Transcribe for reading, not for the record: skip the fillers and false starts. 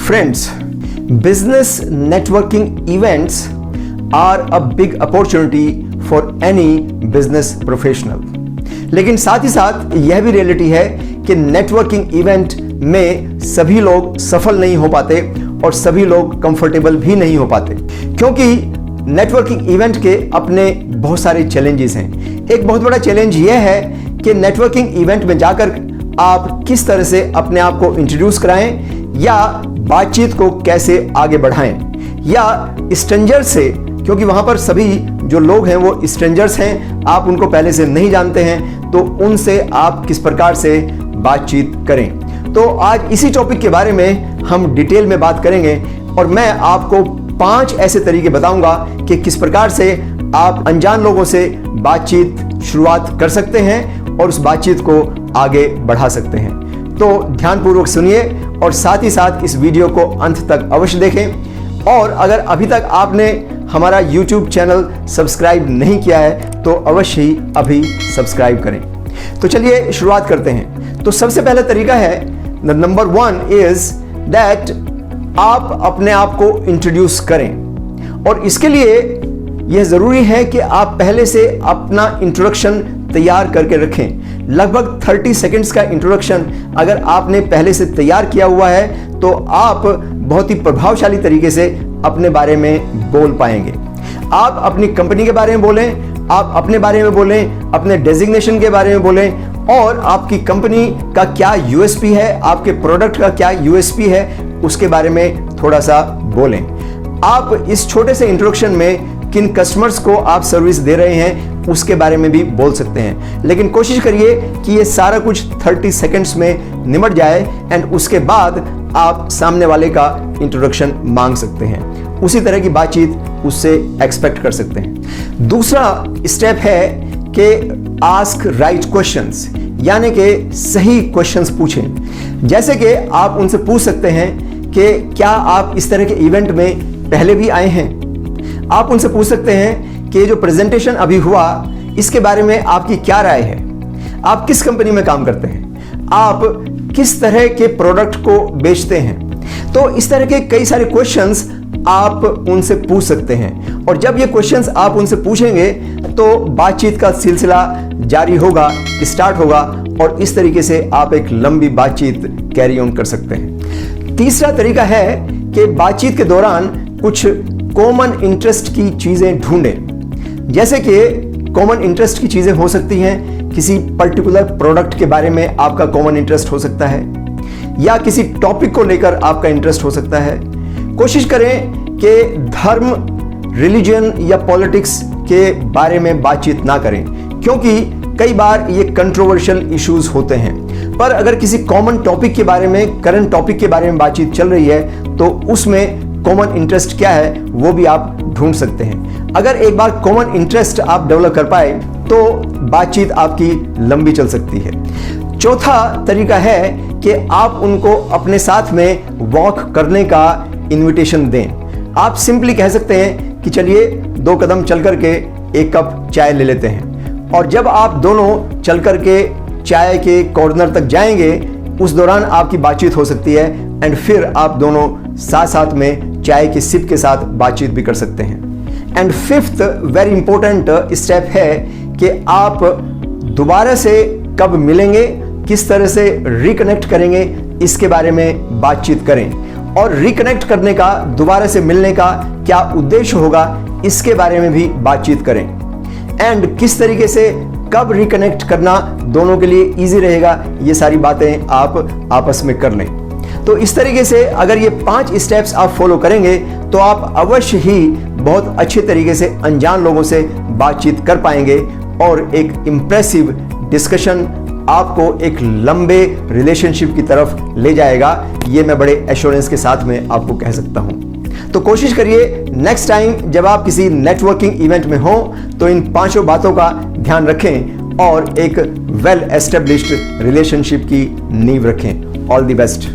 Friends, business networking events are a big opportunity for any business professional. लेकिन साथ ही साथ यह भी रियलिटी है कि नेटवर्किंग इवेंट में सभी लोग सफल नहीं हो पाते और सभी लोग कंफर्टेबल भी नहीं हो पाते, क्योंकि नेटवर्किंग इवेंट के अपने बहुत सारे चैलेंजेस हैं। एक बहुत बड़ा चैलेंज यह है कि नेटवर्किंग इवेंट में जाकर आप किस तरह से अपने आप को इंट्रोड्यूस कराएं या बातचीत को कैसे आगे बढ़ाएं, या स्ट्रेंजर से, क्योंकि वहां पर सभी जो लोग हैं वो स्ट्रेंजर्स हैं, आप उनको पहले से नहीं जानते हैं, तो उनसे आप किस प्रकार से बातचीत करें। तो आज इसी टॉपिक के बारे में हम डिटेल में बात करेंगे और मैं आपको 5 ऐसे तरीके बताऊंगा कि किस प्रकार से आप अनजान लोगों से बातचीत शुरुआत कर सकते हैं और उस बातचीत को आगे बढ़ा सकते हैं। तो ध्यानपूर्वक सुनिए और साथ ही साथ इस वीडियो को अंत तक अवश्य देखें। और अगर अभी तक आपने हमारा YouTube चैनल सब्सक्राइब नहीं किया है तो अवश्य ही अभी सब्सक्राइब करें। तो चलिए शुरुआत करते हैं। तो सबसे पहला तरीका है, नंबर 1 इज दैट आप अपने आप को इंट्रोड्यूस करें। और इसके लिए यह जरूरी है कि आप पहले से अपना इंट्रोडक्शन तैयार करके रखें। लगभग 30 सेकंड्स का इंट्रोडक्शन अगर आपने पहले से तैयार किया हुआ है तो आप बहुत ही प्रभावशाली तरीके से अपने बारे में बोल पाएंगे। आप अपनी कंपनी के बारे में बोलें, आप अपने बारे में बोलें, अपने डेजिग्नेशन के बारे में बोलें और आपकी कंपनी का क्या यूएसपी है, आपके प्रोडक्ट का क्या यूएसपी है, उसके बारे में थोड़ा सा बोलें। आप इस छोटे से इंट्रोडक्शन में किन कस्टमर्स को आप सर्विस दे रहे हैं उसके बारे में भी बोल सकते हैं, लेकिन कोशिश करिए कि ये सारा कुछ 30 सेकंड्स में निमट जाए एंड उसके बाद आप सामने वाले का इंट्रोडक्शन मांग सकते हैं। उसी तरह की बातचीत उससे एक्सपेक्ट कर सकते हैं। दूसरा स्टेप है कि आस्क राइट क्वेश्चंस, यानी कि सही क्वेश्चंस पूछें। जैसे कि आप उनसे पूछ सकते हैं कि क्या आप इस तरह के इवेंट में पहले भी आए हैं। आप उनसे पूछ सकते हैं कि जो प्रेजेंटेशन अभी हुआ इसके बारे में आपकी क्या राय है, आप किस कंपनी में काम करते हैं, आप किस तरह के प्रोडक्ट को बेचते हैं। तो इस तरह के कई सारे क्वेश्चंस आप उनसे पूछ सकते हैं और जब ये क्वेश्चंस आप उनसे पूछेंगे तो बातचीत का सिलसिला जारी होगा, स्टार्ट होगा और इस तरीके से आप एक लंबी बातचीत कैरी ऑन कर सकते हैं। तीसरा तरीका है कि बातचीत के दौरान कुछ कॉमन इंटरेस्ट की चीजें ढूंढें। जैसे कि कॉमन इंटरेस्ट की चीजें हो सकती हैं, किसी पर्टिकुलर प्रोडक्ट के बारे में आपका कॉमन इंटरेस्ट हो सकता है या किसी टॉपिक को लेकर आपका इंटरेस्ट हो सकता है। कोशिश करें कि धर्म, रिलीजन या पॉलिटिक्स के बारे में बातचीत ना करें, क्योंकि कई बार ये कंट्रोवर्शियल इश्यूज होते हैं। पर अगर किसी कॉमन टॉपिक के बारे में, करंट टॉपिक के बारे में बातचीत चल रही है तो उसमें कॉमन इंटरेस्ट क्या है वो भी आप ढूंढ सकते हैं। अगर एक बार कॉमन इंटरेस्ट आप डेवलप कर पाए तो बातचीत आपकी लंबी चल सकती है। चौथा तरीका है कि आप उनको अपने साथ में वॉक करने का इनविटेशन दें। आप सिंपली कह सकते हैं कि चलिए 2 कदम चल करके 1 कप चाय ले लेते हैं। और जब आप दोनों चल करके चाय के कॉर्नर तक जाएंगे उस दौरान आपकी बातचीत हो सकती है एंड फिर आप दोनों साथ साथ में चाय की सिप के साथ बातचीत भी कर सकते हैं। And 5th very important step है कि आप दोबारा से कब मिलेंगे, किस तरह से रिकनेक्ट करेंगे, इसके बारे में बातचीत करें। और रिकनेक्ट करने का, दोबारा से मिलने का क्या उद्देश्य होगा, इसके बारे में भी बातचीत करें। एंड किस तरीके से कब रिकनेक्ट करना दोनों के लिए इजी रहेगा, ये सारी बातें आप आपस में कर लें। तो इस तरीके से अगर ये 5 स्टेप्स आप फॉलो करेंगे तो आप अवश्य ही बहुत अच्छे तरीके से अनजान लोगों से बातचीत कर पाएंगे और एक इंप्रेसिव डिस्कशन आपको एक लंबे रिलेशनशिप की तरफ ले जाएगा। ये मैं बड़े एश्योरेंस के साथ में आपको कह सकता हूं। तो कोशिश करिए नेक्स्ट टाइम जब आप किसी नेटवर्किंग इवेंट में हो तो इन 5 बातों का ध्यान रखें और एक वेल एस्टेब्लिश्ड रिलेशनशिप की नींव रखें। All the best.